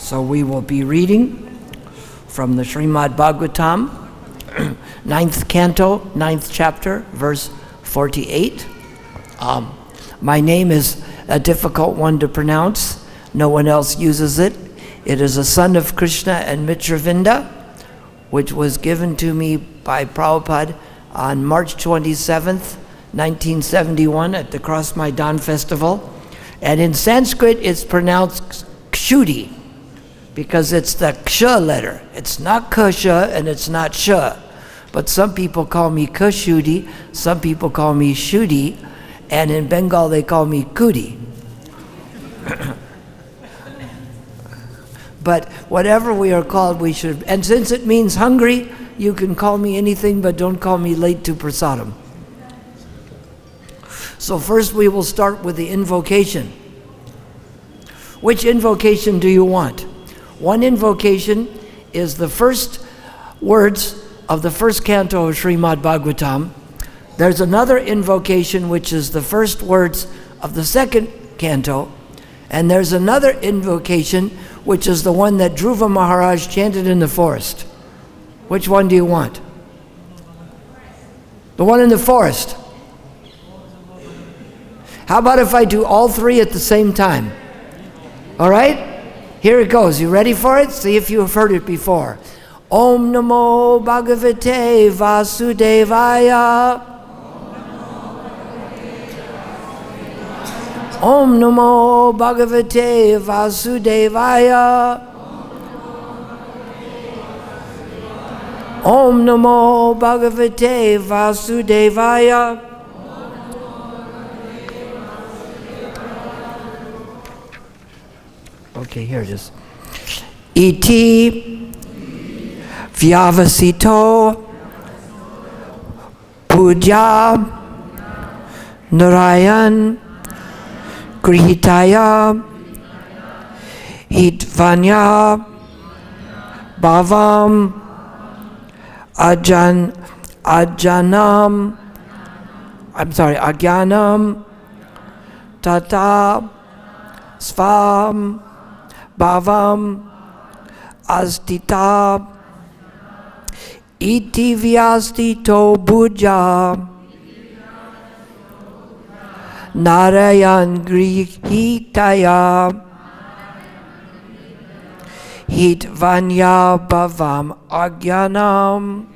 So we will be reading from the Srimad Bhagavatam, 9th canto, 9th chapter, verse 48. My name is a difficult one to pronounce. No one else uses it. It is a son of Krishna and Mitravinda, which was given to me by Prabhupada on March 27th, 1971 at the Cross Maidan Festival. And in Sanskrit, it's pronounced Kshudy, because it's the Ksha letter. It's not Ksha and it's not Sha. But some people call me Kshudy, some people call me Kshudy, and in Bengal they call me Kudi. But whatever we are called, we should, and since it means hungry, you can call me anything, but don't call me late to prasadam. So first we will start with the invocation. Which invocation do you want? One invocation is the first words of the first canto of Srimad Bhagavatam. There's another invocation which is the first words of the second canto. And there's another invocation which is the one that Dhruva Maharaj chanted in the forest. Which one do you want? The one in the forest. How about if I do all three at the same time? All right? Here it goes. You ready for it? See if you have heard it before. Om Namo Bhagavate Vasudevaya. Om Namo Bhagavate Vasudevaya. Om Namo Bhagavate Vasudevaya. Okay, here it is. Iti Vyavasito Puja Narayan Grihitaya Hitvanya Bhavam Agyanam Tata Svam Bhavam Astita Iti Vyastito Bhuja Narayan Grihitaya Hitvanya Bhavam Agyanam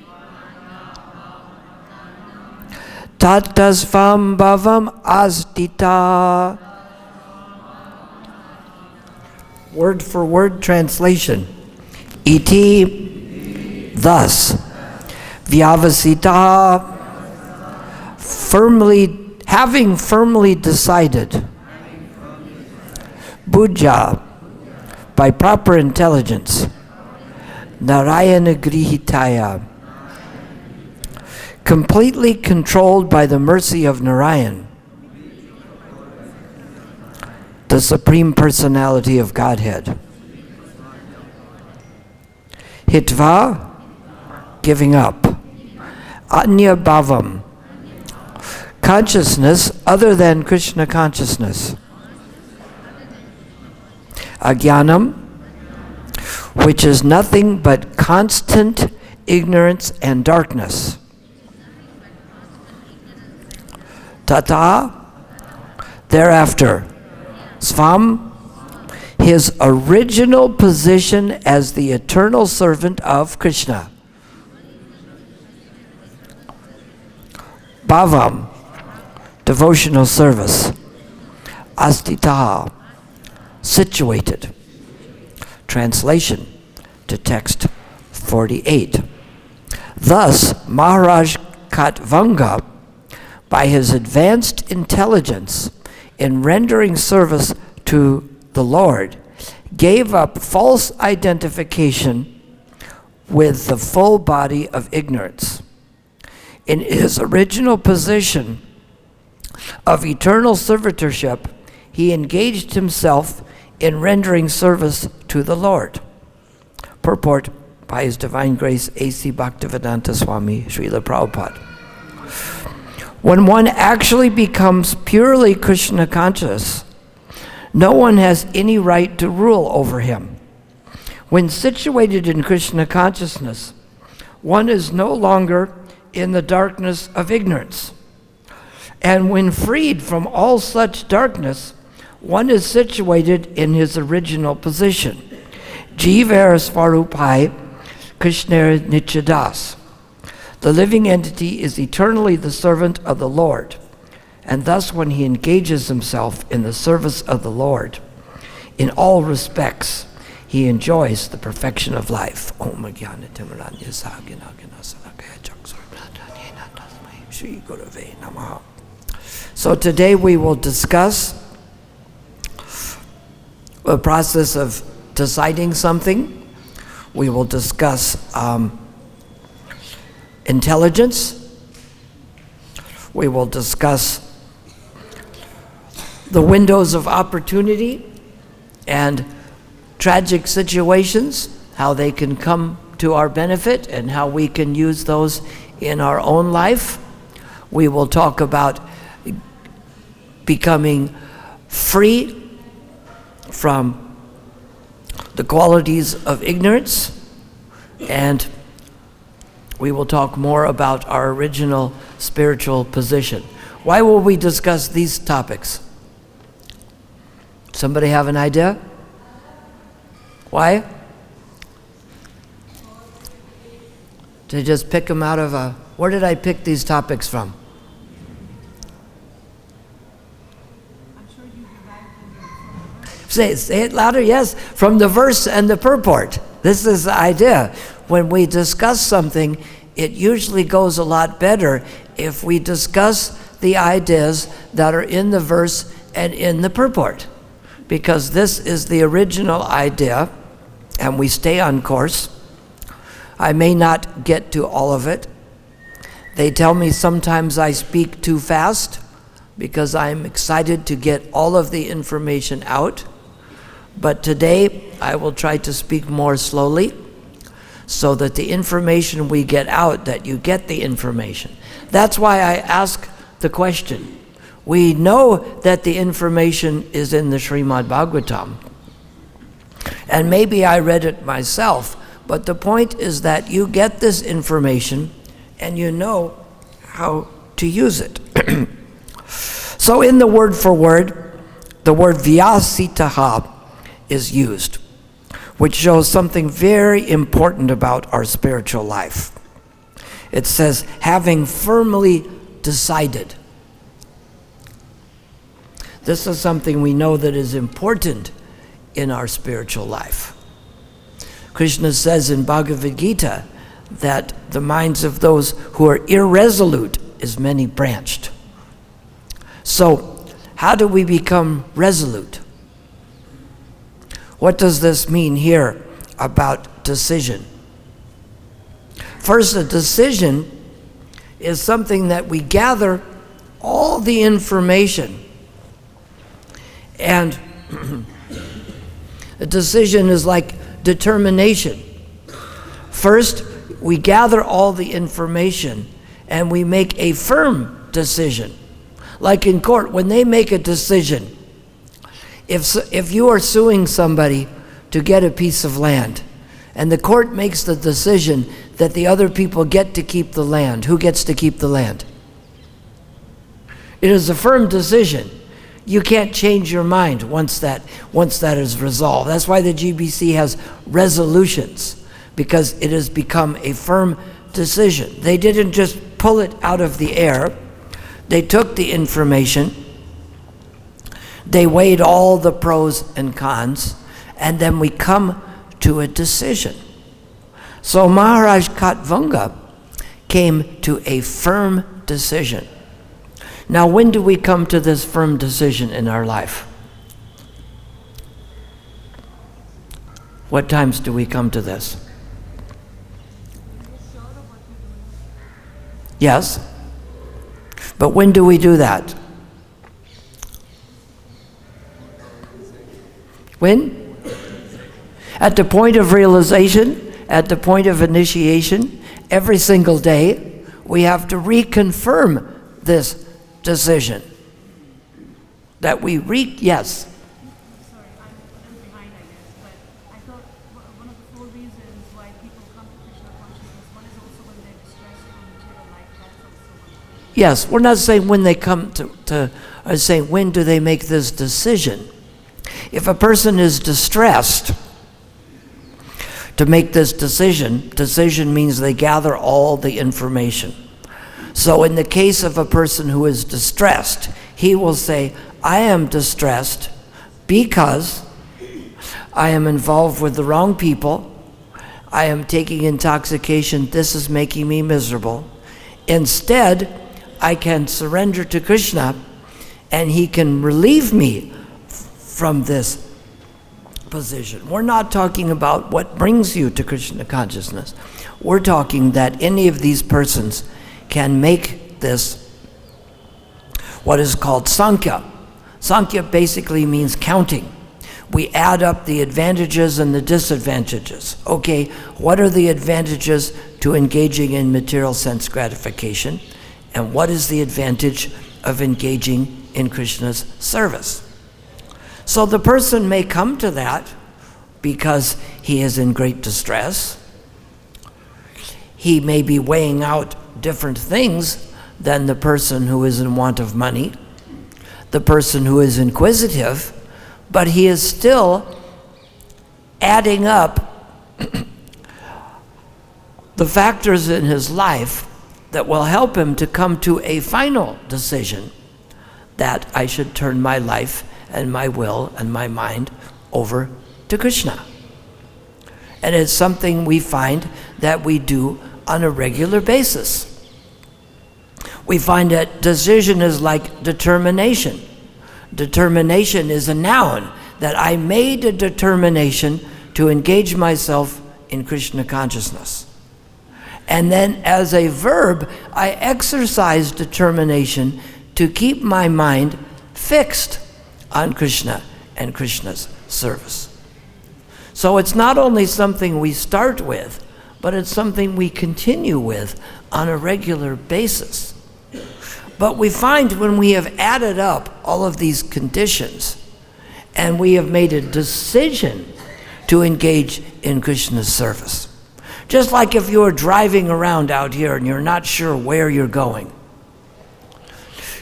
Tatasvam Bhavam Astita. Word for word translation. Iti, thus. Vyavasita, having firmly decided. Bhuja, by proper intelligence. Narayana Grihitaya, completely controlled by the mercy of Narayan, the Supreme Personality of Godhead. Hitva, giving up. Anya Bhavam, consciousness other than Krishna consciousness. Agyanam, which is nothing but constant ignorance and darkness. Tata, thereafter. Svam, his original position as the eternal servant of Krishna. Bhavam, devotional service. Astita, situated. Translation to text 48. Thus, Maharaj Katvanga, by his advanced intelligence in rendering service to the Lord, gave up false identification with the full body of ignorance. In his original position of eternal servitorship, he engaged himself in rendering service to the Lord. Purport by His Divine Grace A.C. Bhaktivedanta Swami Srila Prabhupada. When one actually becomes purely Krishna conscious, no one has any right to rule over him. When situated in Krishna consciousness, one is no longer in the darkness of ignorance. And when freed from all such darkness, one is situated in his original position. Jiva Svarupai Krishna Nichadas. The living entity is eternally the servant of the Lord, and thus when he engages himself in the service of the Lord, in all respects, he enjoys the perfection of life. So today we will discuss the process of deciding something. We will discuss intelligence. We will discuss the windows of opportunity and tragic situations, how they can come to our benefit and how we can use those in our own life. We will talk about becoming free from the qualities of ignorance, and we will talk more about our original spiritual position. Why will we discuss these topics? Somebody have an idea? Why? To just pick them out of a... Where did I pick these topics from? I'm sure you derived them from... Say it louder, yes. From the verse and the purport. This is the idea. When we discuss something, it usually goes a lot better if we discuss the ideas that are in the verse and in the purport. Because this is the original idea, and we stay on course. I may not get to all of it. They tell me sometimes I speak too fast because I'm excited to get all of the information out. But today I will try to speak more slowly so that the information we get out, that you get the information. That's why I ask the question. We know that the information is in the Srimad-Bhagavatam. And maybe I read it myself, but the point is that you get this information and you know how to use it. So in the word for word, the word vyasitaha is used, which shows something very important about our spiritual life. It says, having firmly decided. This is something we know that is important in our spiritual life. Krishna says in Bhagavad-Gita that the minds of those who are irresolute is many-branched. So, how do we become resolute? What does this mean here about decision? First, a decision is something that we gather all the information, and a decision is like determination. First, we gather all the information and we make a firm decision. Like in court, when they make a decision, if you are suing somebody to get a piece of land, and the court makes the decision that the other people get to keep the land, who gets to keep the land? It is a firm decision. You can't change your mind once that is resolved. That's why the GBC has resolutions, because it has become a firm decision. They didn't just pull it out of the air. They took the information, they weighed all the pros and cons, and then we come to a decision. So Maharaj Katvanga came to a firm decision. Now, when do we come to this firm decision in our life? What times do we come to this? Yes. But when do we do that? When? At the point of realization, at the point of initiation, every single day, we have to reconfirm this decision. That we yes? Sorry, I'm behind, I guess, but I thought one of the why people come to Krishna consciousness. One is also when they're distressed from material life. That's also one thing. Yes, we're not saying when they come I'm saying when do they make this decision. If a person is distressed to make this decision means they gather all the information. So in the case of a person who is distressed, he will say, I am distressed because I am involved with the wrong people. I am taking intoxication. This is making me miserable. Instead, I can surrender to Krishna and he can relieve me from this position. We're not talking about what brings you to Krishna consciousness. We're talking that any of these persons can make this what is called Sankhya. Sankhya basically means counting. We add up the advantages and the disadvantages. Okay, what are the advantages to engaging in material sense gratification? And what is the advantage of engaging in Krishna's service? So the person may come to that because he is in great distress. He may be weighing out different things than the person who is in want of money, the person who is inquisitive, but he is still adding up the factors in his life that will help him to come to a final decision that I should turn my life and my will and my mind over to Krishna. And it's something we find that we do on a regular basis. We find that decision is like determination. Determination is a noun, that I made a determination to engage myself in Krishna consciousness. And then as a verb, I exercise determination to keep my mind fixed on Krishna and Krishna's service. So it's not only something we start with, but it's something we continue with on a regular basis. But we find when we have added up all of these conditions and we have made a decision to engage in Krishna's service, just like if you're driving around out here and you're not sure where you're going,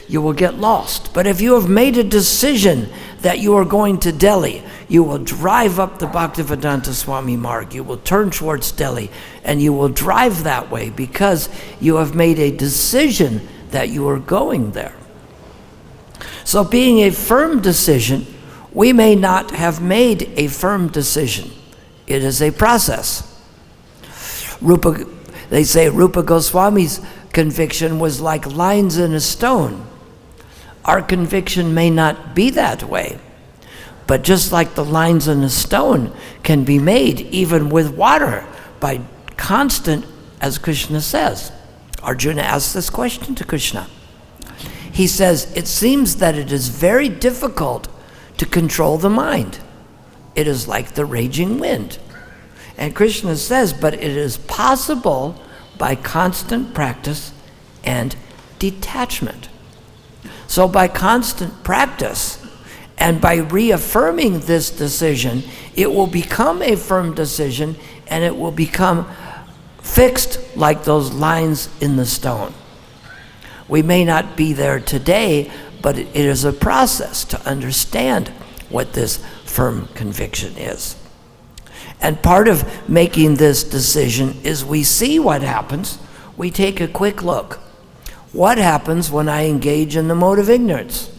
you will get lost. But if you have made a decision that you are going to Delhi, you will drive up the Bhaktivedanta Swami Marg, you will turn towards Delhi, and you will drive that way because you have made a decision that you are going there. So being a firm decision, we may not have made a firm decision. It is a process. They say Rupa Goswami's conviction was like lines in a stone. Our conviction may not be that way, but just like the lines in a stone can be made even with water by constant, as Krishna says. Arjuna asks this question to Krishna. He says, it seems that it is very difficult to control the mind. It is like the raging wind. And Krishna says, but it is possible by constant practice and detachment. So by constant practice and by reaffirming this decision, it will become a firm decision and it will become fixed like those lines in the stone. We may not be there today, but it is a process to understand what this firm conviction is. And part of making this decision is we see what happens. We take a quick look. What happens when I engage in the mode of ignorance?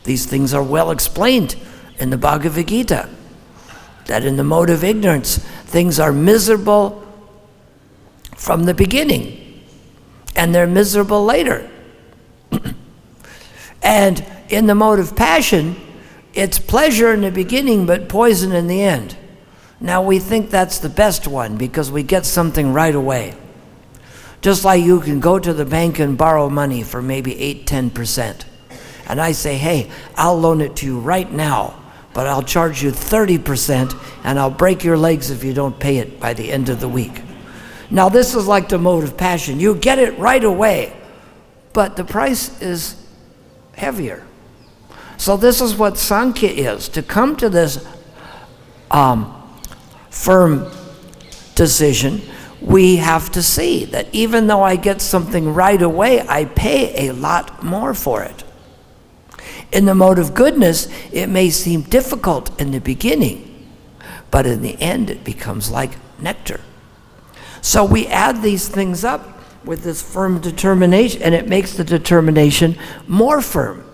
These things are well explained in the Bhagavad-Gita, that in the mode of ignorance, things are miserable from the beginning, and they're miserable later. And in the mode of passion, it's pleasure in the beginning, but poison in the end. Now we think that's the best one because we get something right away. Just like you can go to the bank and borrow money for maybe 8-10%. And I say, hey, I'll loan it to you right now, but I'll charge you 30% and I'll break your legs if you don't pay it by the end of the week. Now this is like the mode of passion. You get it right away, but the price is heavier. So this is what Sankhya is. To come to this firm decision, we have to see that even though I get something right away, I pay a lot more for it. In the mode of goodness, it may seem difficult in the beginning, but in the end, it becomes like nectar. So we add these things up with this firm determination, and it makes the determination more firm.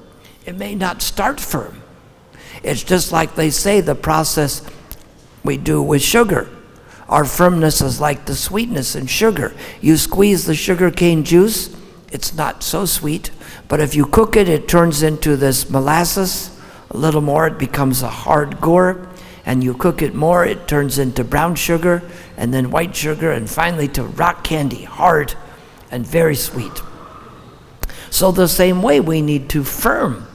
It may not start firm. It's just like they say the process we do with sugar. Our firmness is like the sweetness in sugar. You squeeze the sugarcane juice, it's not so sweet, but if you cook it, it turns into this molasses. A little more, it becomes a hard gore, and you cook it more, it turns into brown sugar, and then white sugar, and finally to rock candy, hard and very sweet. So the same way, we need to firm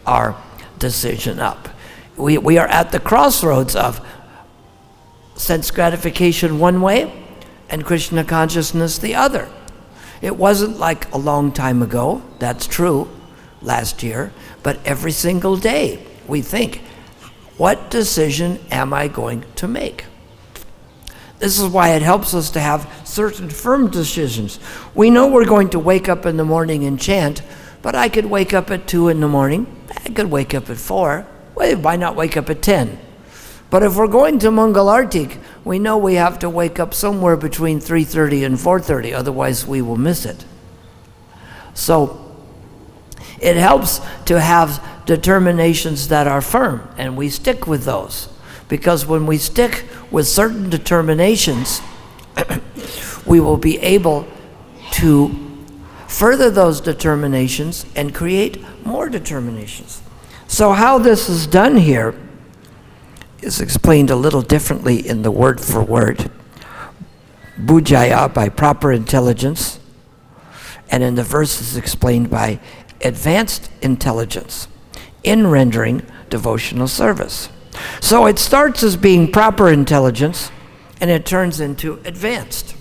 our decision up. We are at the crossroads of sense gratification one way and Krishna consciousness the other. It wasn't like a long time ago, that's true, last year, but every single day we think, what decision am I going to make? This is why it helps us to have certain firm decisions. We know we're going to wake up in the morning and chant, but I could wake up at 2 in the morning, I could wake up at 4, well, why not wake up at 10? But if we're going to Mangal Artik, we know we have to wake up somewhere between 3:30 and 4:30, otherwise we will miss it. So it helps to have determinations that are firm, and we stick with those. Because when we stick with certain determinations, we will be able to further those determinations and create more determinations. So how this is done here is explained a little differently in the word for word. Bhujaya, by proper intelligence, and in the verse is explained by advanced intelligence in rendering devotional service. So it starts as being proper intelligence, and it turns into advanced.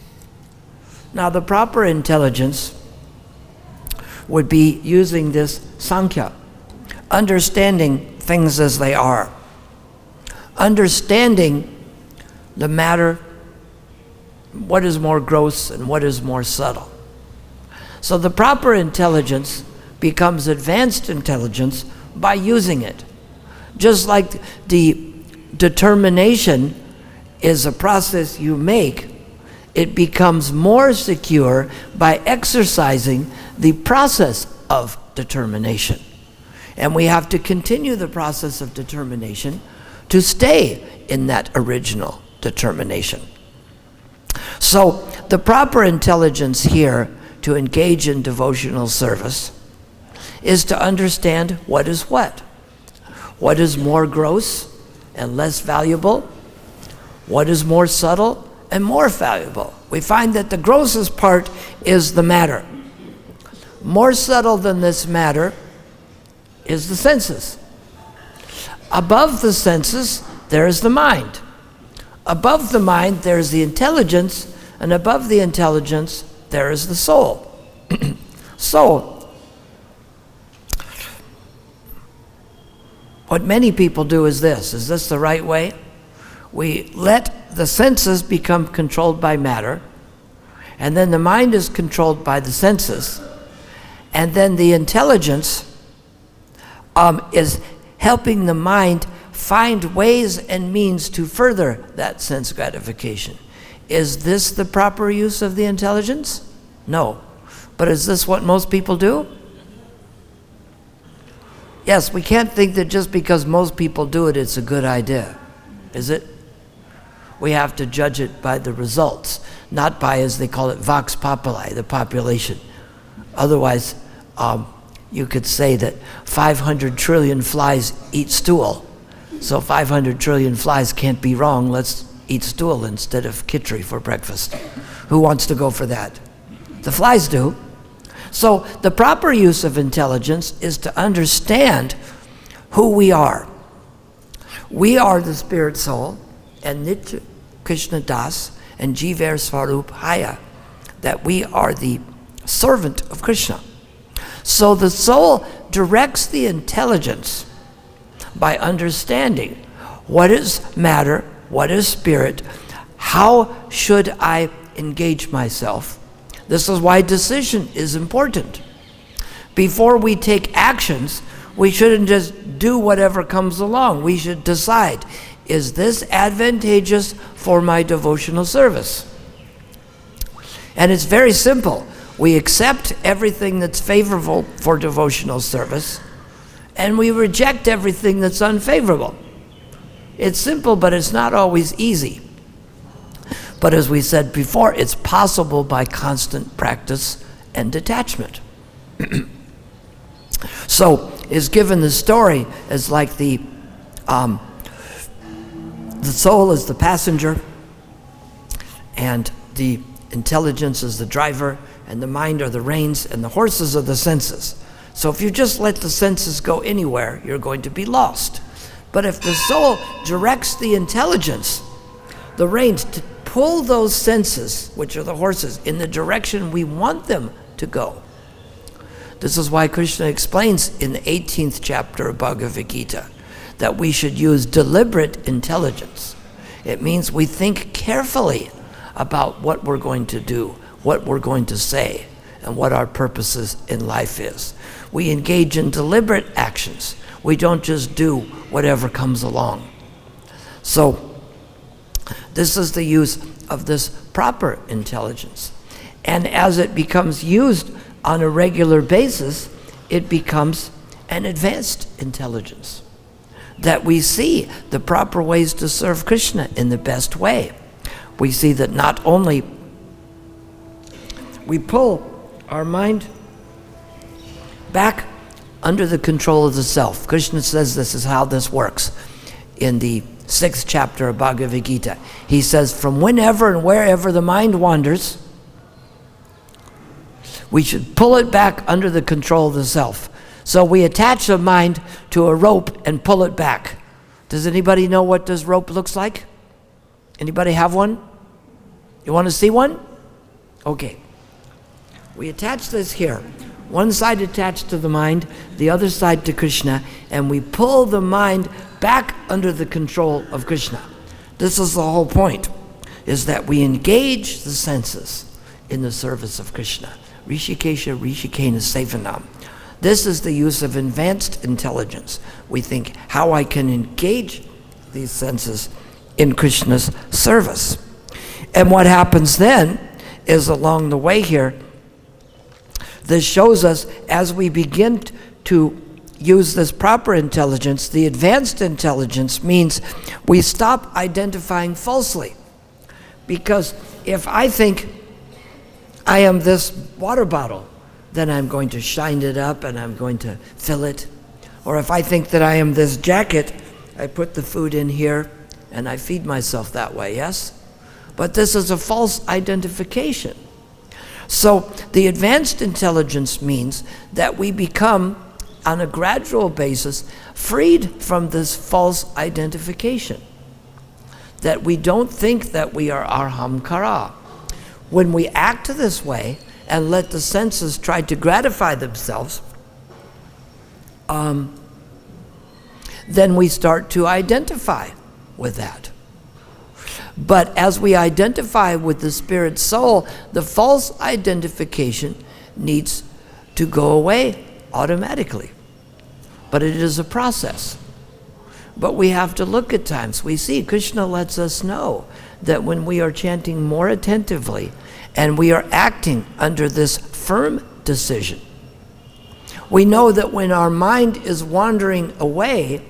Now the proper intelligence would be using this Sankhya, understanding things as they are, understanding the matter, what is more gross and what is more subtle. So the proper intelligence becomes advanced intelligence by using it. Just like the determination is a process you make, it becomes more secure by exercising the process of determination. And we have to continue the process of determination to stay in that original determination. So the proper intelligence here to engage in devotional service is to understand what is what. What is more gross and less valuable? What is more subtle and more valuable? We find that the grossest part is the matter. More subtle than this matter is the senses. Above the senses, there is the mind. Above the mind, there is the intelligence, and above the intelligence, there is the soul. So, what many people do is this. Is this the right way? We let the senses become controlled by matter, and then the mind is controlled by the senses, and then the intelligence is helping the mind find ways and means to further that sense gratification. Is this the proper use of the intelligence? No. But is this what most people do? Yes, we can't think that just because most people do it, it's a good idea, is it? We have to judge it by the results, not by, as they call it, vox populi, the population. Otherwise, you could say that 500 trillion flies eat stool. So 500 trillion flies can't be wrong. Let's eat stool instead of khichdi for breakfast. Who wants to go for that? The flies do. So the proper use of intelligence is to understand who we are. We are the spirit soul, and Nitya Krishna Das and Jiver Swarup Haya, that we are the servant of Krishna. So the soul directs the intelligence by understanding what is matter, what is spirit, How should I engage myself? This is why decision is important. Before we take actions, we shouldn't just do whatever comes along. We should decide, is this advantageous for my devotional service? And it's very simple. We accept everything that's favorable for devotional service, and we reject everything that's unfavorable. It's simple, but it's not always easy. But as we said before, it's possible by constant practice and detachment. So, is given the story as like the soul is the passenger, and the intelligence is the driver, and the mind are the reins, and the horses are the senses. So if you just let the senses go anywhere, you're going to be lost. But if the soul directs the intelligence, the reins, to pull those senses, which are the horses, in the direction we want them to go. This is why Krishna explains in the 18th chapter of Bhagavad-Gita that we should use deliberate intelligence. It means we think carefully about what we're going to do, what we're going to say, and what our purposes in life is. We engage in deliberate actions. We don't just do whatever comes along. So this is the use of this proper intelligence. And as it becomes used on a regular basis, it becomes an advanced intelligence. That we see the proper ways to serve Krishna in the best way. We see that not only we pull our mind back under the control of the self. Krishna says this is how this works in the 6th chapter of Bhagavad-Gita. He says, from whenever and wherever the mind wanders, we should pull it back under the control of the self. So we attach the mind to a rope and pull it back. Does anybody know what this rope looks like? Anybody have one? You want to see one? Okay. We attach this here. One side attached to the mind, the other side to Krishna, and we pull the mind back under the control of Krishna. This is the whole point, is that we engage the senses in the service of Krishna. Rishikesha Rishikena Sevanam. This is the use of advanced intelligence. We think how I can engage these senses in Krishna's service. And what happens then is along the way here, this shows us as we begin to use this proper intelligence, the advanced intelligence means we stop identifying falsely. Because if I think I am this water bottle, then I'm going to shine it up and I'm going to fill it. Or if I think that I am this jacket, I put the food in here and I feed myself that way, yes? But this is a false identification. So the advanced intelligence means that we become, on a gradual basis, freed from this false identification. That we don't think that we are arhamkara. When we act this way and let the senses try to gratify themselves, then we start to identify with that. But as we identify with the spirit soul, the false identification needs to go away automatically. But it is a process. But we have to look at times. We see Krishna lets us know that when we are chanting more attentively and we are acting under this firm decision, we know that when our mind is wandering away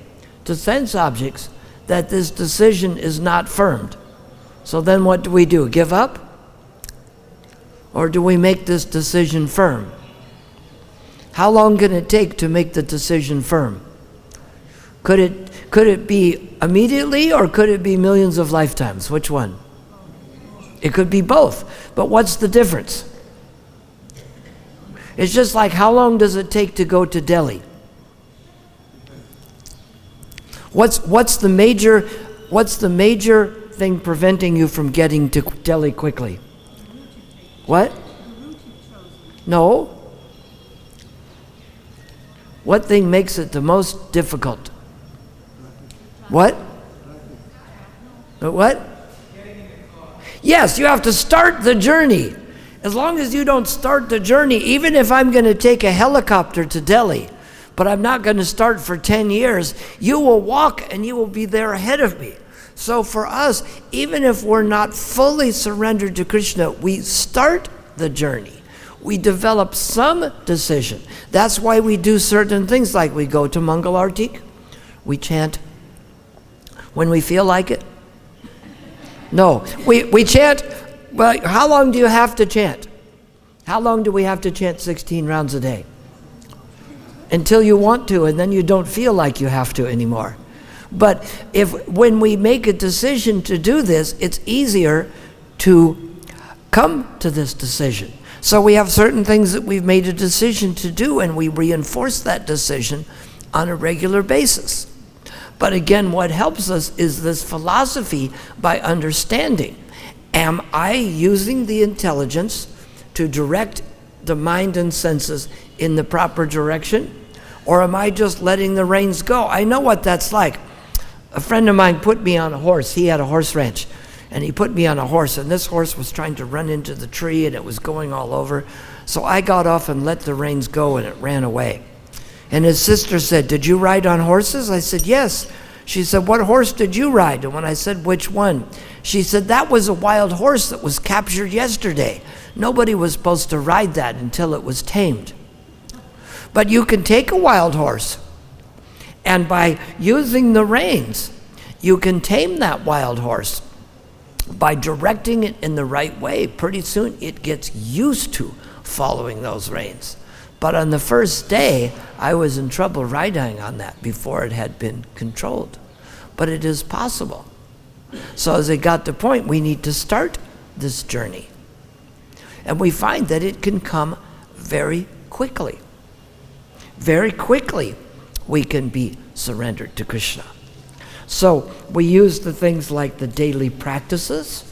to sense objects, that this decision is not firmed. So then what do? Give up? Or do we make this decision firm? How long can it take to make the decision firm? Could it be immediately or could it be millions of lifetimes? Which one? It could be both. But what's the difference? It's just like how long does it take to go to Delhi? What's the major thing preventing you from getting to Delhi quickly? What? No. What thing makes it the most difficult? What? What? Yes, you have to start the journey. As long as you don't start the journey, even if I'm going to take a helicopter to Delhi, but I'm not going to start for 10 years, you will walk and you will be there ahead of me. So for us, even if we're not fully surrendered to Krishna, we start the journey. We develop some decision. That's why we do certain things, like we go to Mangal Artik, we chant when we feel like it. No, we chant. Well, how long do you have to chant? How long do we have to chant 16 rounds a day? Until you want to, and then you don't feel like you have to anymore. But when we make a decision to do this, it's easier to come to this decision. So we have certain things that we've made a decision to do, and we reinforce that decision on a regular basis. But again, what helps us is this philosophy by understanding. Am I using the intelligence to direct the mind and senses in the proper direction? Or am I just letting the reins go? I know what that's like. A friend of mine put me on a horse. He had a horse ranch, and he put me on a horse, and this horse was trying to run into the tree, and it was going all over. So I got off and let the reins go, and it ran away. And his sister said, "Did you ride on horses?" I said, "Yes." She said, "What horse did you ride?" And when I said, "Which one?" She said, "That was a wild horse that was captured yesterday. Nobody was supposed to ride that until it was tamed." But you can take a wild horse, and by using the reins, you can tame that wild horse. By directing it in the right way, pretty soon it gets used to following those reins. But on the first day, I was in trouble riding on that before it had been controlled. But it is possible. So as it got to the point, we need to start this journey. And we find that it can come very quickly. Very quickly, we can be surrendered to Krishna. So we use the things like the daily practices,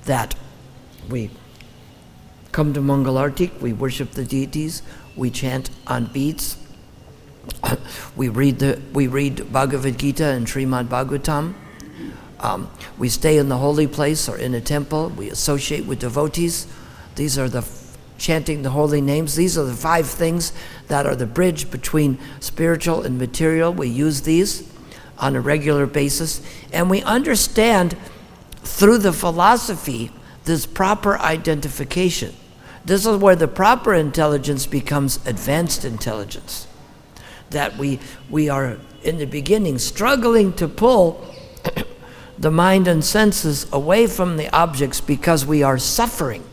that we come to Mangal Artik, we worship the deities, we chant on beats, we read Bhagavad-Gita and Srimad Bhagavatam, we stay in the holy place or in a temple, we associate with devotees. These are chanting the holy names. These are the 5 things that are the bridge between spiritual and material. We use these on a regular basis, and we understand through the philosophy this proper identification. This is where the proper intelligence becomes advanced intelligence. That we are in the beginning struggling to pull the mind and senses away from the objects because we are suffering.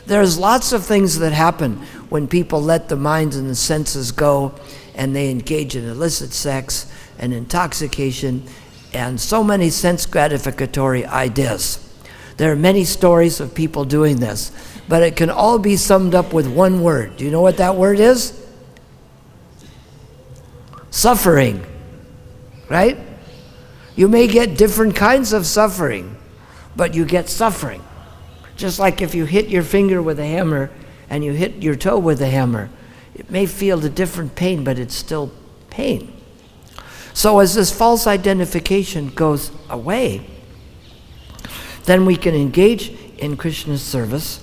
There's lots of things that happen when people let the mind and the senses go, and they engage in illicit sex and intoxication and so many sense gratificatory ideas. There are many stories of people doing this, but it can all be summed up with one word. Do you know what that word is? Suffering, right? You may get different kinds of suffering, but you get suffering. Just like if you hit your finger with a hammer and you hit your toe with a hammer, it may feel a different pain, but it's still pain. So as this false identification goes away, then we can engage in Krishna's service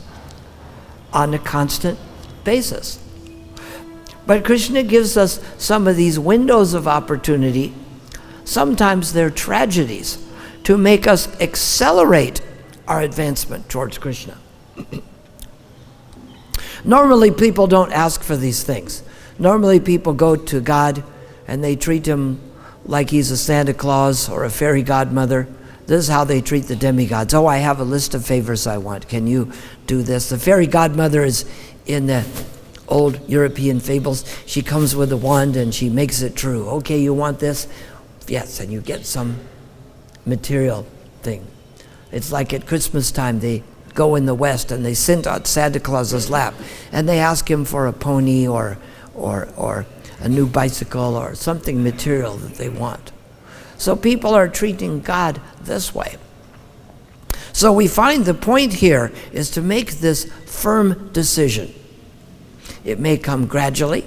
on a constant basis. But Krishna gives us some of these windows of opportunity. Sometimes they're tragedies to make us accelerate our advancement towards Krishna. Normally, people don't ask for these things. Normally, people go to God and they treat him like he's a Santa Claus or a fairy godmother. This is how they treat the demigods. "Oh, I have a list of favors I want. Can you do this?" The fairy godmother is in the old European fables. She comes with a wand and she makes it true. "Okay, you want this?" "Yes," and you get some material thing. It's like at Christmas time, they go in the West and they sit on Santa Claus's lap and they ask him for a pony or a new bicycle or something material that they want. So people are treating God this way. So we find the point here is to make this firm decision. It may come gradually,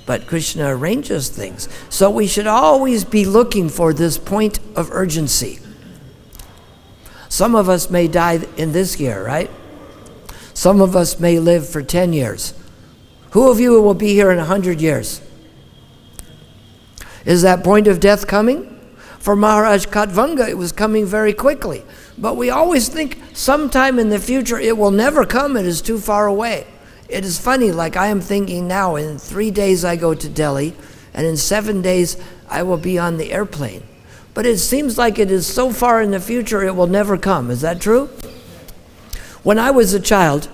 but Krishna arranges things. So we should always be looking for this point of urgency. Some of us may die in this year, right? Some of us may live for 10 years. Who of you will be here in 100 years? Is that point of death coming? For Maharaj Khatvanga, it was coming very quickly. But we always think sometime in the future it will never come, it is too far away. It is funny, like I am thinking now, in 3 days I go to Delhi, and in 7 days I will be on the airplane. But it seems like it is so far in the future it will never come. Is that true? When I was a child,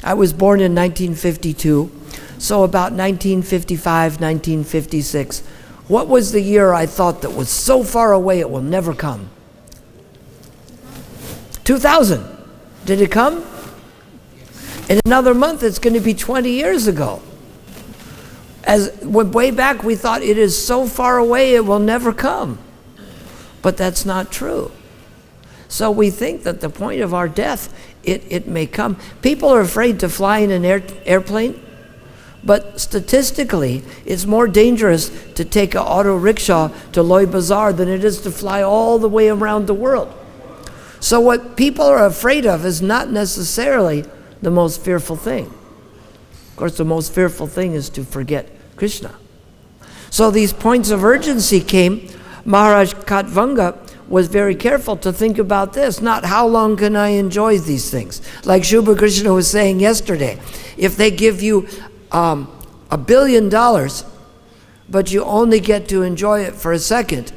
I was born in 1952, so about 1955, 1956, what was the year I thought that was so far away it will never come? 2000. Did it come? In another month, it's going to be 20 years ago. Way back, we thought it is so far away it will never come. But that's not true. So we think that the point of our death, it may come. People are afraid to fly in an airplane. But statistically, it's more dangerous to take an auto rickshaw to Loy Bazaar than it is to fly all the way around the world. So what people are afraid of is not necessarily the most fearful thing. Of course, the most fearful thing is to forget Krishna. So these points of urgency came. Maharaj Khatvanga was very careful to think about this, not how long can I enjoy these things. Like Shubha Krishna was saying yesterday, if they give you $1 billion, but you only get to enjoy it for a second,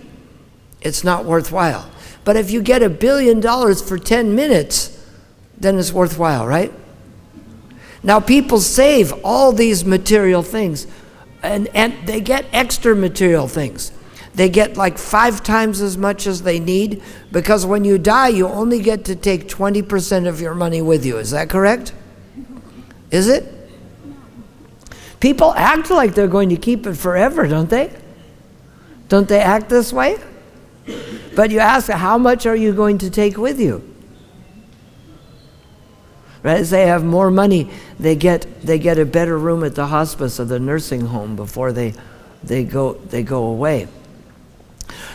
it's not worthwhile. But if you get $1 billion for 10 minutes, then it's worthwhile, right? Now people save all these material things, and they get extra material things. They get like 5 times as much as they need, because when you die, you only get to take 20% of your money with you. Is that correct? Is it? People act like they're going to keep it forever, don't they? Don't they act this way? But you ask, how much are you going to take with you? Right? As they have more money, they get a better room at the hospice or the nursing home before they go away.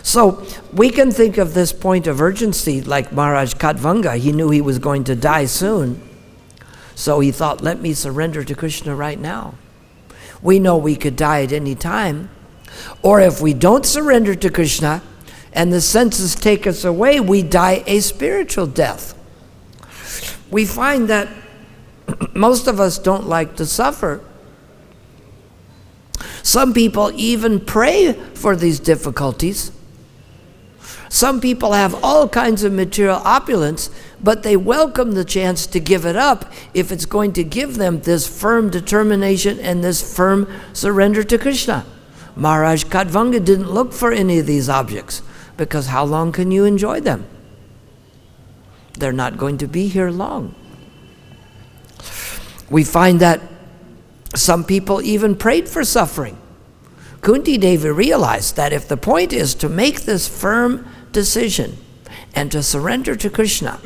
So we can think of this point of urgency like Maharaj Khatvanga. He knew he was going to die soon, so he thought, let me surrender to Krishna right now. We know we could die at any time. Or if we don't surrender to Krishna and the senses take us away, we die a spiritual death. We find that most of us don't like to suffer. Some people even pray for these difficulties. Some people have all kinds of material opulence, but they welcome the chance to give it up if it's going to give them this firm determination and this firm surrender to Krishna. Maharaj Khatvanga didn't look for any of these objects, because how long can you enjoy them? They're not going to be here long. We find that some people even prayed for suffering. Kunti Devi realized that if the point is to make this firm decision and to surrender to Krishna,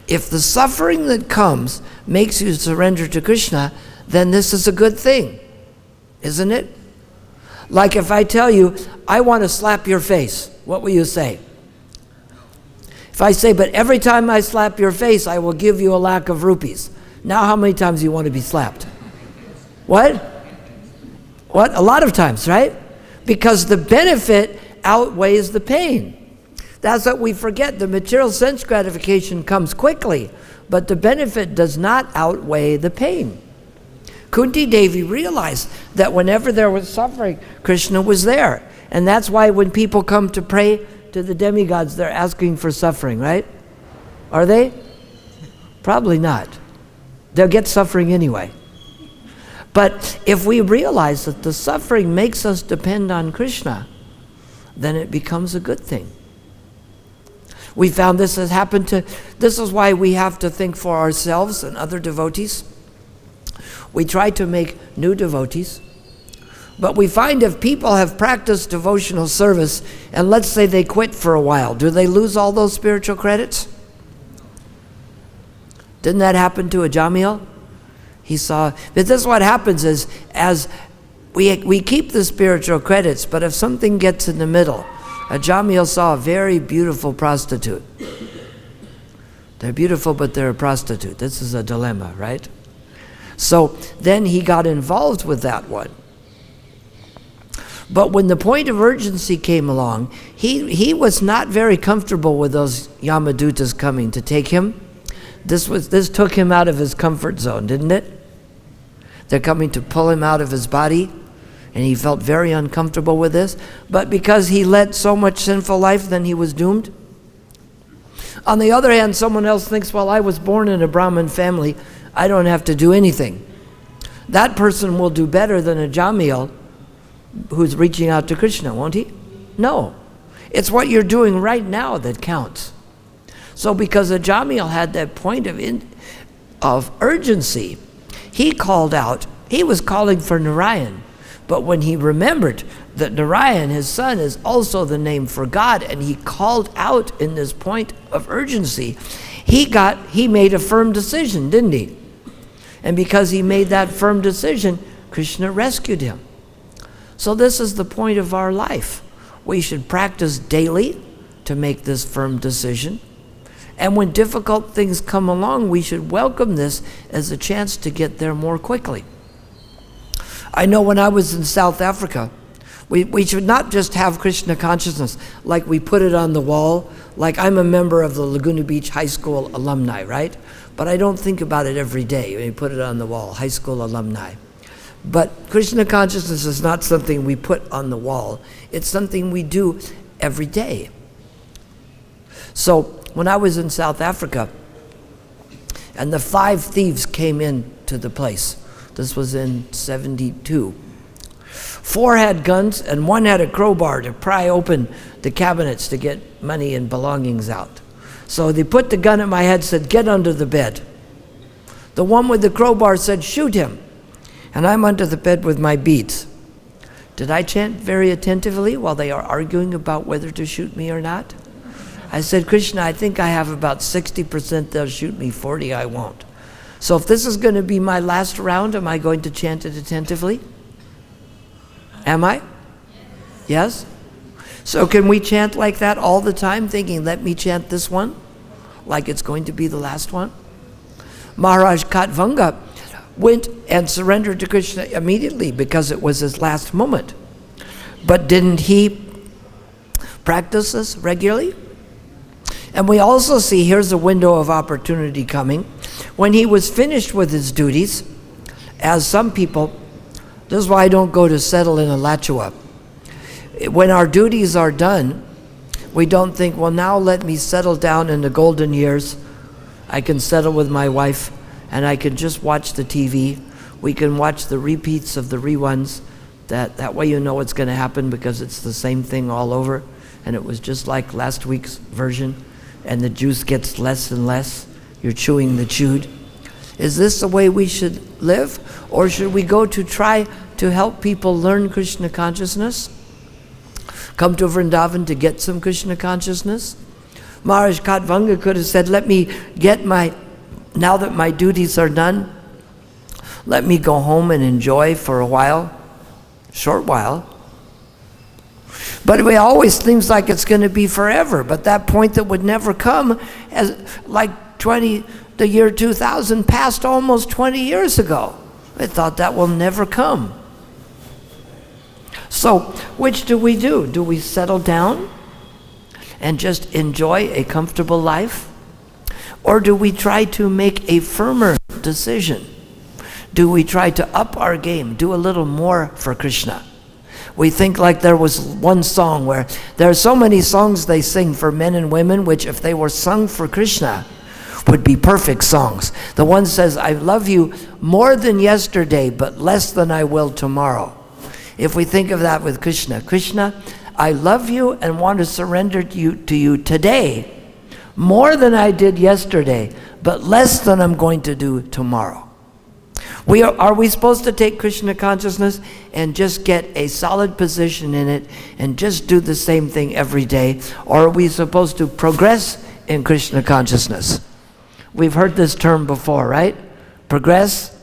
if the suffering that comes makes you surrender to Krishna, then this is a good thing, isn't it? Like if I tell you, I want to slap your face, what will you say? If I say, but every time I slap your face, I will give you a lakh of rupees. Now how many times do you want to be slapped? What? What? A lot of times, right? Because the benefit outweighs the pain. That's what we forget. The material sense gratification comes quickly, but the benefit does not outweigh the pain. Kunti Devi realized that whenever there was suffering, Krishna was there. And that's why when people come to pray to the demigods, they're asking for suffering, right? Are they? Probably not. They'll get suffering anyway. But if we realize that the suffering makes us depend on Krishna, then it becomes a good thing. We found this has happened to, this is why we have to think for ourselves and other devotees. We try to make new devotees, but we find if people have practiced devotional service, and let's say they quit for a while, do they lose all those spiritual credits? Didn't that happen to a Jamil? He saw, but this is what happens is, as we keep the spiritual credits, but if something gets in the middle, a Jamil saw a very beautiful prostitute. They're beautiful, but they're a prostitute. This is a dilemma, right? So then he got involved with that one. But when the point of urgency came along, he was not very comfortable with those Yamadutas coming to take him. This took him out of his comfort zone, didn't it? They're coming to pull him out of his body, and he felt very uncomfortable with this. But because he led so much sinful life, then he was doomed. On the other hand, someone else thinks, well, I was born in a Brahmin family, I don't have to do anything. That person will do better than a Jamil who's reaching out to Krishna, won't he? No. It's what you're doing right now that counts. So because a Jamil had that point of urgency, he called out, he was calling for Narayan. But when he remembered that Narayan, his son, is also the name for God, and he called out in this point of urgency, he made a firm decision, didn't he? And because he made that firm decision, Krishna rescued him. So this is the point of our life. We should practice daily to make this firm decision. And when difficult things come along, we should welcome this as a chance to get there more quickly. I know when I was in South Africa, we should not just have Krishna consciousness like we put it on the wall, like I'm a member of the Laguna Beach High School alumni, right? But I don't think about it every day when you put it on the wall, high school alumni. But Krishna consciousness is not something we put on the wall. It's something we do every day. So when I was in South Africa, and the 5 thieves came into the place, this was in 72. 4 had guns and 1 had a crowbar to pry open the cabinets to get money and belongings out. So they put the gun at my head, said, get under the bed. The one with the crowbar said, shoot him. And I'm under the bed with my beads. Did I chant very attentively while they are arguing about whether to shoot me or not? I said, Krishna, I think I have about 60% they'll shoot me, 40 I won't. So if this is going to be my last round, am I going to chant it attentively? Am I? Yes? So can we chant like that all the time, thinking, let me chant this one, like it's going to be the last one? Maharaj Katvanga went and surrendered to Krishna immediately because it was his last moment. But didn't he practice this regularly? And we also see, here's a window of opportunity coming. When he was finished with his duties, as some people, this is why I don't go to settle in Alachua. When our duties are done, we don't think, well, now let me settle down in the golden years. I can settle with my wife, and I can just watch the TV. We can watch the repeats of the reruns. That way you know what's going to happen because it's the same thing all over. And it was just like last week's version. And the juice gets less and less. You're chewing the chewed. Is this the way we should live? Or should we go to try to help people learn Krishna consciousness? Come to Vrindavan to get some Krishna consciousness? Maharaj Katvanga could have said, let me get now that my duties are done, let me go home and enjoy for a while, short while. But it always seems like it's going to be forever. But that point that would never come, as like the year 2000 passed almost 20 years ago. I thought that will never come. So, which do we do? Do we settle down and just enjoy a comfortable life? Or do we try to make a firmer decision? Do we try to up our game, do a little more for Krishna? We think like there was one song where there are so many songs they sing for men and women, which if they were sung for Krishna, would be perfect songs. The one says, I love you more than yesterday, but less than I will tomorrow. If we think of that with Krishna, Krishna, I love you and want to surrender to you today, more than I did yesterday, but less than I'm going to do tomorrow. Are we supposed to take Krishna consciousness and just get a solid position in it and just do the same thing every day? Or are we supposed to progress in Krishna consciousness? We've heard this term before, right? Progress.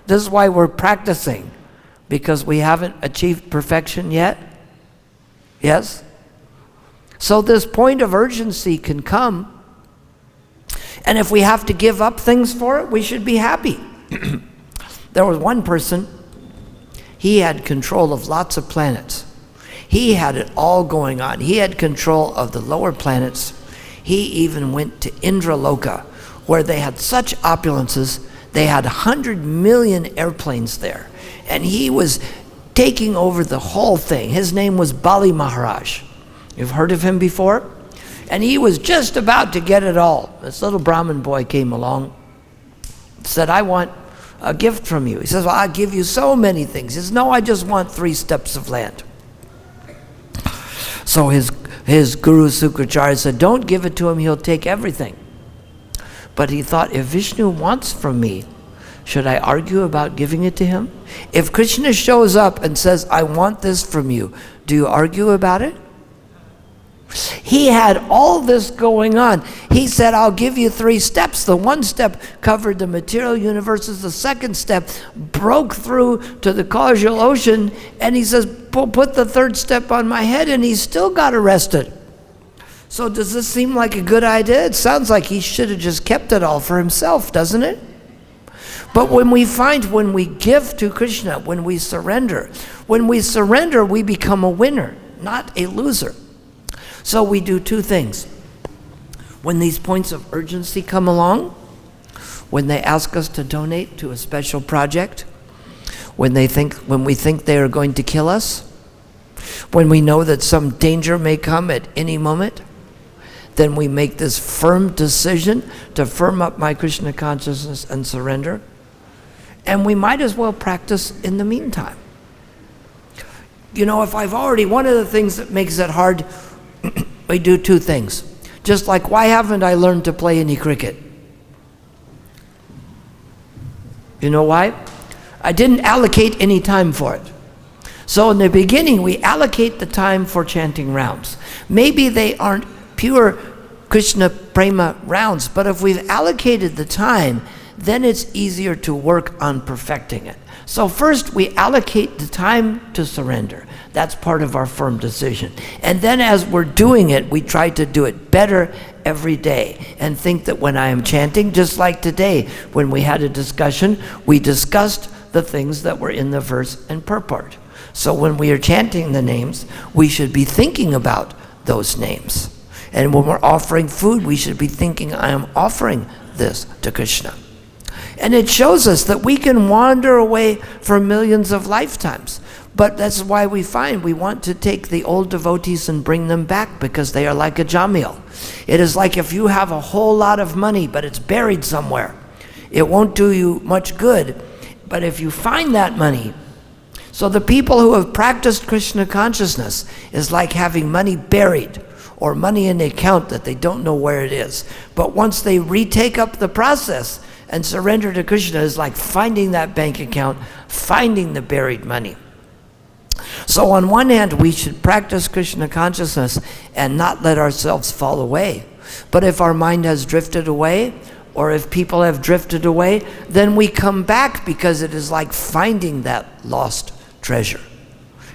This is why we're practicing, because we haven't achieved perfection yet. Yes? So this point of urgency can come, And if we have to give up things for it, we should be happy. There was one person, he had control of lots of planets. He had it all going on. He had control of the lower planets. He even went to Indraloka, where they had such opulences, they had 100 million airplanes there. And he was taking over the whole thing. His name was Bali Maharaj. You've heard of him before? And he was just about to get it all. This little Brahmin boy came along, said, I want a gift from you. He says, well, I'll give you so many things. He says, no, I just want 3 steps of land. So his guru Sukracharya said, don't give it to him, he'll take everything. But he thought, if Vishnu wants from me, should I argue about giving it to him? If Krishna shows up and says, I want this from you, do you argue about it? He had all this going on. He said, I'll give you 3 steps. The 1 step covered the material universes. The 2nd step broke through to the causal ocean. And he says, put the 3rd step on my head, and he still got arrested. So does this seem like a good idea? It sounds like he should have just kept it all for himself, doesn't it? But when we give to Krishna, when we surrender, we become a winner, not a loser. So we do 2 things. When these points of urgency come along, when they ask us to donate to a special project, when we think they are going to kill us, when we know that some danger may come at any moment, then we make this firm decision to firm up my Krishna consciousness and surrender. And we might as well practice in the meantime. You know, if I've already, one of the things that makes it hard, we do 2 things. Just like, why haven't I learned to play any cricket? You know why? I didn't allocate any time for it. So in the beginning, we allocate the time for chanting rounds. Maybe they aren't pure Krishna Prema rounds, but if we've allocated the time, then it's easier to work on perfecting it. So first, we allocate the time to surrender. That's part of our firm decision. And then as we're doing it, we try to do it better every day and think that when I am chanting, just like today, when we had a discussion, we discussed the things that were in the verse and purport. So when we are chanting the names, we should be thinking about those names. And when we're offering food, we should be thinking, I am offering this to Krishna. And it shows us that we can wander away for millions of lifetimes. But that's why we find we want to take the old devotees and bring them back, because they are like a jamil. It is like if you have a whole lot of money, but it's buried somewhere. It won't do you much good. But if you find that money, so the people who have practiced Krishna consciousness is like having money buried, or money in the account that they don't know where it is. But once they retake up the process and surrender to Krishna, is like finding that bank account, finding the buried money. So on one hand, we should practice Krishna consciousness and not let ourselves fall away. But if our mind has drifted away, or if people have drifted away, then we come back, because it is like finding that lost treasure.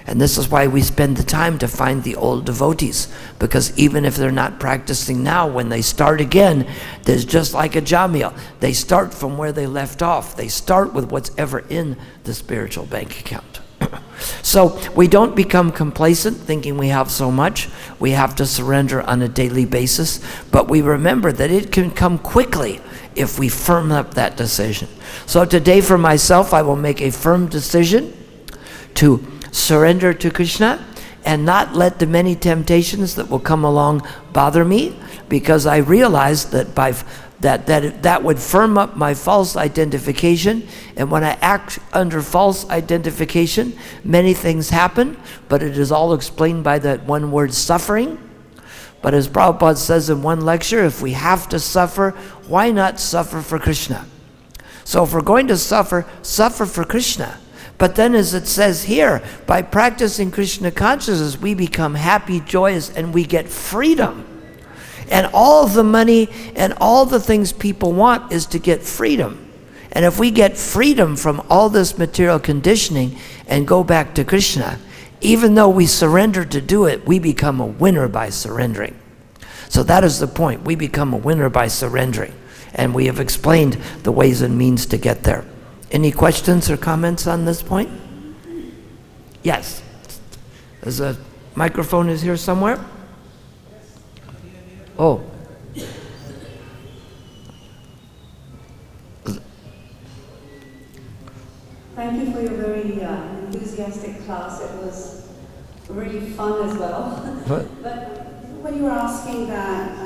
And this is why we spend the time to find the old devotees, because even if they're not practicing now, when they start again, there's just like a jamil. They start from where they left off. They start with what's ever in the spiritual bank account. So we don't become complacent thinking we have so much. We have to surrender on a daily basis, but we remember that it can come quickly if we firm up that decision. So today for myself, I will make a firm decision to surrender to Krishna and not let the many temptations that will come along bother me, because I realize that that would firm up my false identification. And when I act under false identification, many things happen, but it is all explained by that one word, suffering. But as Prabhupada says in one lecture, if we have to suffer, why not suffer for Krishna? So if we're going to suffer for Krishna. But then, as it says here, by practicing Krishna consciousness, we become happy, joyous, and we get freedom. And all the money and all the things people want is to get freedom. And if we get freedom from all this material conditioning and go back to Krishna, even though we surrender to do it, we become a winner by surrendering. So that is the point. We become a winner by surrendering. And we have explained the ways and means to get there. Any questions or comments on this point? Yes. There's a microphone is here somewhere? Oh. Thank you for your very enthusiastic class. It was really fun as well. But when you were asking that,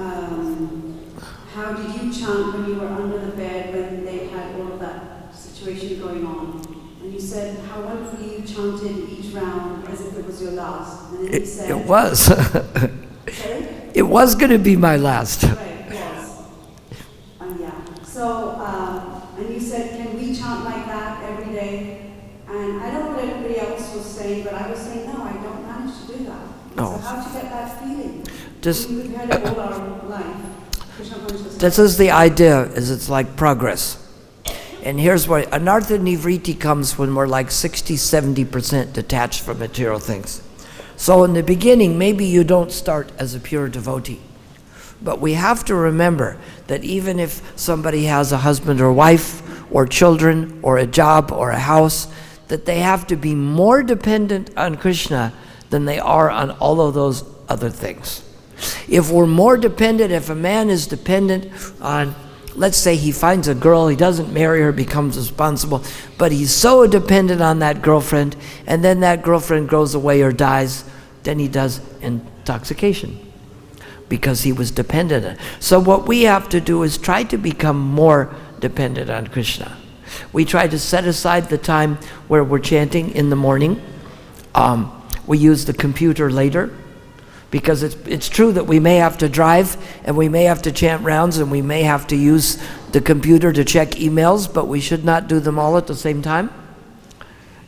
how did you chant when you were under the bed when they had all of that situation going on? And you said how wonderfully you chanted each round as if it was your last. And then you said... It was. Sorry? It was going to be my last. Right, it was. Yeah. So, and you said, can we chant like that every day? And I don't know what everybody else was saying, but I was saying, no, I don't manage to do that. Oh. So how'd you get that feeling? Just, We've had it all our life. this is the idea, is it's like progress. And here's what, anartha nivriti comes when we're like 60-70% detached from material things. So in the beginning, maybe you don't start as a pure devotee. But we have to remember that even if somebody has a husband or wife or children or a job or a house, that they have to be more dependent on Krishna than they are on all of those other things. If we're more dependent, if a man is dependent on, let's say he finds a girl, he doesn't marry her, becomes responsible, but he's so dependent on that girlfriend, and then that girlfriend goes away or dies, then he does intoxication because he was dependent on it. So what we have to do is try to become more dependent on Krishna. We try to set aside the time where we're chanting in the morning. We use the computer later, because it's true that we may have to drive and we may have to chant rounds and we may have to use the computer to check emails, but we should not do them all at the same time.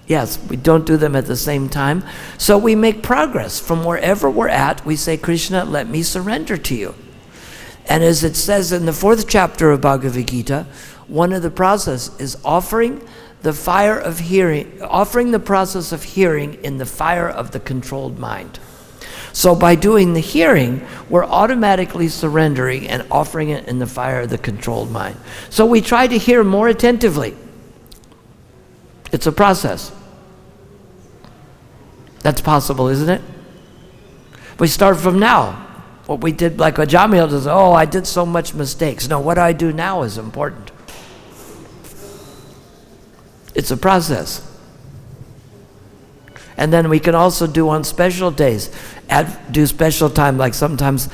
Yes, we don't do them at the same time. So we make progress. From wherever we're at, we say, Krishna, let me surrender to you. And as it says in the 4th chapter of Bhagavad-Gita, one of the process is offering the fire of hearing, offering the process of hearing in the fire of the controlled mind. So by doing the hearing, we're automatically surrendering and offering it in the fire of the controlled mind. So we try to hear more attentively. It's a process. That's possible, isn't it? We start from now. What we did, like Ajamil does, oh, I did so much mistakes. No, what I do now is important. It's a process. And then we can also do on special days, do special time, like sometimes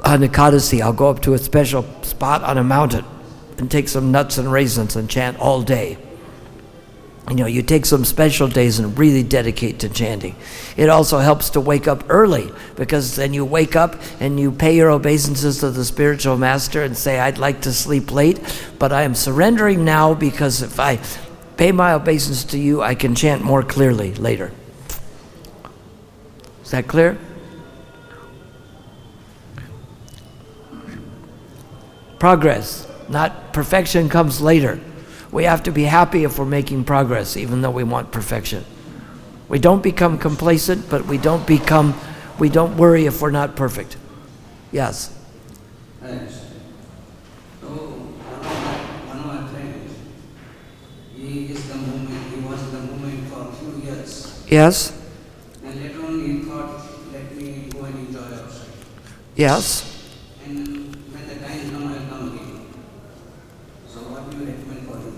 on Ekadasi, I'll go up to a special spot on a mountain and take some nuts and raisins and chant all day. You know, you take some special days and really dedicate to chanting. It also helps to wake up early, because then you wake up and you pay your obeisances to the spiritual master and say, I'd like to sleep late, but I am surrendering now, because if I pay my obeisance to you, I can chant more clearly later. Is that clear? Progress, not perfection, comes later. We have to be happy if we're making progress, even though we want perfection. We don't become complacent, but we don't worry if we're not perfect. Yes? Yes. So, one of my friends, he was the movement for a few years. Yes? And later on he thought, let me go and enjoy outside. Yes? And when the time comes, I'll come again. So what do you recommend for him?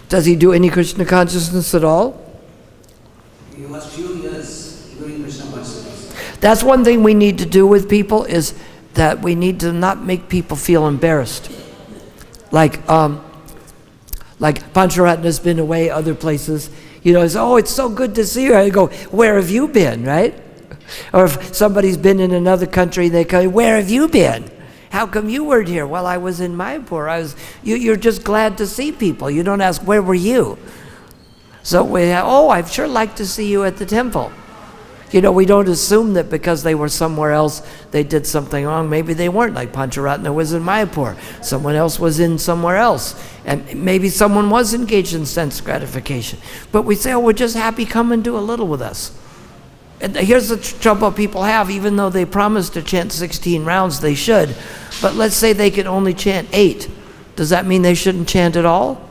Does he do any Krishna consciousness at all? He was few years doing Krishna consciousness. That's one thing we need to do with people, is that we need to not make people feel embarrassed. Like Pancharatna's been away other places. You know, oh, it's so good to see you. I go, where have you been, right? Or if somebody's been in another country, they go, where have you been? How come you weren't here? Well, I was in Mayapur. You're just glad to see people. You don't ask, where were you? So I'd sure like to see you at the temple. You know, we don't assume that because they were somewhere else, they did something wrong. Maybe they weren't. Like Pancharatna was in Mayapur. Someone else was in somewhere else. And maybe someone was engaged in sense gratification. But we say, oh, we're just happy, come and do a little with us. And here's the trouble people have, even though they promise to chant 16 rounds, they should. But let's say they can only chant 8. Does that mean they shouldn't chant at all?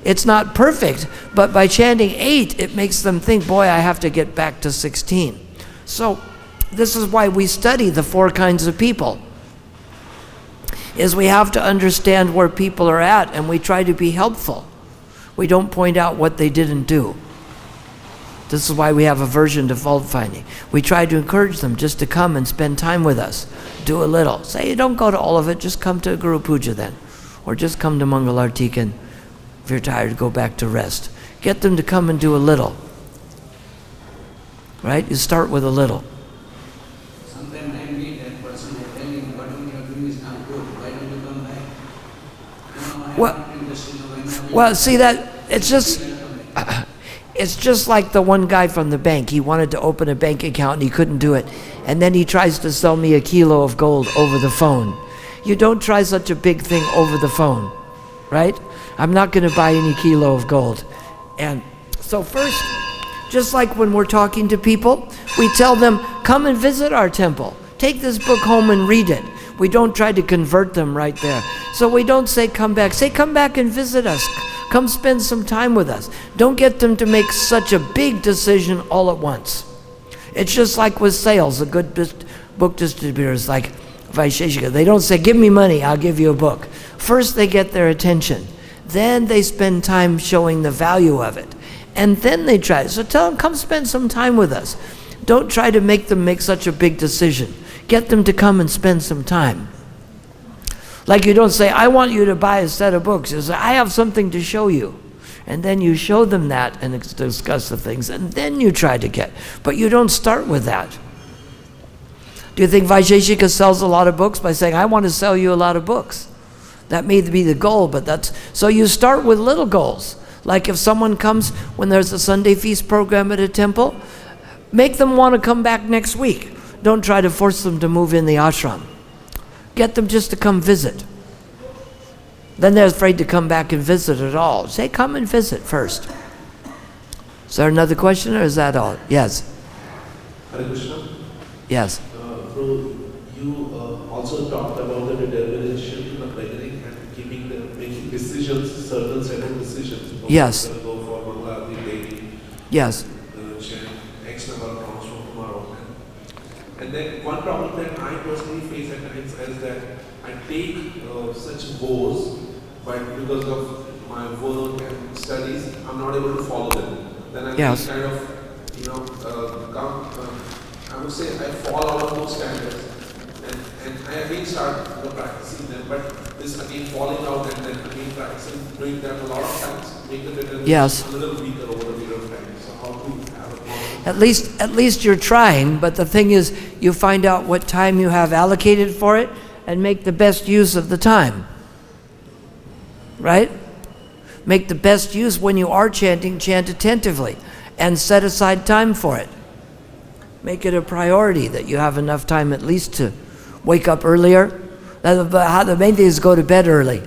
It's not perfect, but by chanting 8, it makes them think, boy, I have to get back to 16. So this is why we study the 4 kinds of people, is we have to understand where people are at, and we try to be helpful. We don't point out what they didn't do. This is why we have aversion to fault finding. We try to encourage them just to come and spend time with us. Do a little. Say, don't go to all of it, just come to Guru Puja then. Or just come to Mangalartik, and if you're tired, go back to rest. Get them to come and do a little. Right? You start with a little. Sometimes I meet that person, I tell him, what you are doing is not good. Why don't you come back? Well, see that, it's just like the one guy from the bank. He wanted to open a bank account and he couldn't do it. And then he tries to sell me a kilo of gold over the phone. You don't try such a big thing over the phone, right? I'm not going to buy any kilo of gold. And so first, just like when we're talking to people, we tell them, come and visit our temple. Take this book home and read it. We don't try to convert them right there. So we don't say come back. Say come back and visit us. Come spend some time with us. Don't get them to make such a big decision all at once. It's just like with sales. A good book distributor is like Vaisheshika. They don't say, give me money, I'll give you a book. First they get their attention. Then they spend time showing the value of it. And then they try. So tell them, come spend some time with us. Don't try to make them make such a big decision. Get them to come and spend some time. Like you don't say, I want you to buy a set of books. You say, I have something to show you. And then you show them that and discuss the things. And then you try to get. But you don't start with that. Do you think Vaisheshika sells a lot of books by saying, I want to sell you a lot of books? That may be the goal, but that's... So you start with little goals. Like if someone comes when there's a Sunday feast program at a temple, make them want to come back next week. Don't try to force them to move in the ashram. Get them just to come visit. Then they're afraid to come back and visit at all. Say, come and visit first. Is there another question, or is that all? Yes. Hare Krishna. Yes. Bro, you also talked about the determination in the beginning and making decisions, certain set of decisions. Yes. Go for Mangalarti daily. Yes. Chant X number of rounds from tomorrow. And then one problem that I personally face at times is that I take such goals, but because of my work and studies, I'm not able to follow them. Then I Yes. kind of, I would say I fall out of those standards. And I again start practicing them, but this again falling out and then again practicing, doing them a lot of times, make the determination Yes. a little weaker over a period of time. So how to have a confidence? At least you're trying, but the thing is, you find out what time you have allocated for it and make the best use of the time. Right? Make the best use when you are chanting, chant attentively, and set aside time for it. Make it a priority that you have enough time at least to wake up earlier. The main thing is go to bed early.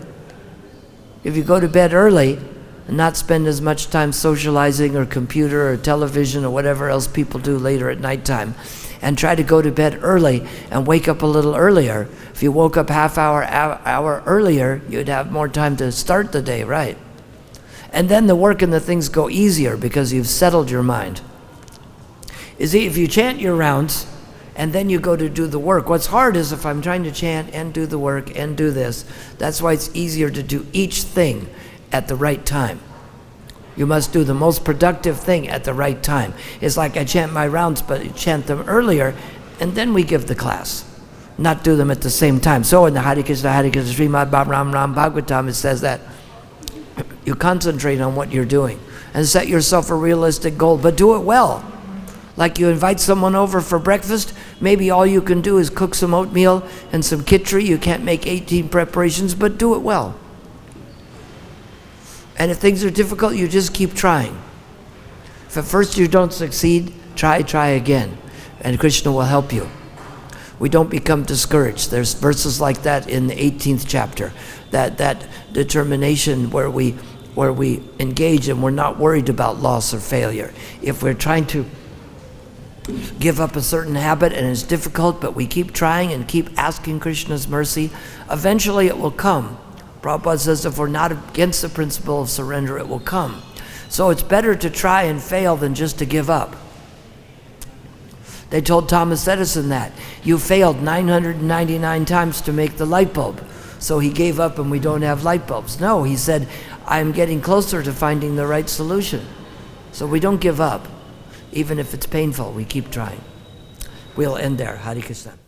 If you go to bed early and not spend as much time socializing or computer or television or whatever else people do later at nighttime, and try to go to bed early and wake up a little earlier. If you woke up half hour earlier, you'd have more time to start the day, right? And then the work and the things go easier because you've settled your mind. You see, if you chant your rounds and then you go to do the work, what's hard is if I'm trying to chant and do the work and do this, that's why it's easier to do each thing at the right time. You must do the most productive thing at the right time. It's like I chant my rounds, but I chant them earlier, and then we give the class. Not do them at the same time. So in the Hare Krishna, Srimad Bhagavad-Gita, it says that you concentrate on what you're doing and set yourself a realistic goal, but do it well. Like you invite someone over for breakfast, maybe all you can do is cook some oatmeal and some khichdi. You can't make 18 preparations, but do it well. And if things are difficult, you just keep trying. If at first you don't succeed, try again, and Krishna will help you. We don't become discouraged. There's verses like that in the 18th chapter, that determination where we engage and we're not worried about loss or failure. If we're trying to give up a certain habit and it's difficult, but we keep trying and keep asking Krishna's mercy, eventually it will come. Prabhupada says if we're not against the principle of surrender, it will come. So it's better to try and fail than just to give up. They told Thomas Edison that. You failed 999 times to make the light bulb. So he gave up and we don't have light bulbs. No, he said, I'm getting closer to finding the right solution. So we don't give up. Even if it's painful, we keep trying. We'll end there. Hare Krishna.